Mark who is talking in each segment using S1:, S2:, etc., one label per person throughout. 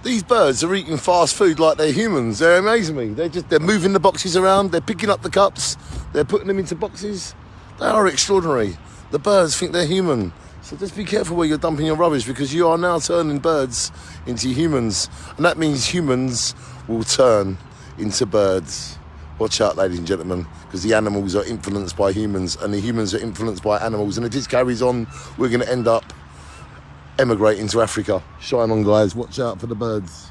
S1: These birds are eating fast food like they're humans. They're amazing me. They're moving the boxes around. They're picking up the cups. They're putting them into boxes. They are extraordinary. The birds think they're human. So just be careful where you're dumping your rubbish, because you are now turning birds into humans. And that means humans will turn into birds. Watch out, ladies and gentlemen, because the animals are influenced by humans and the humans are influenced by animals. And if this carries on, we're going to end up emigrating to Africa. Shine on, guys. Watch out for the birds.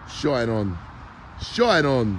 S1: Shine on. Shine on.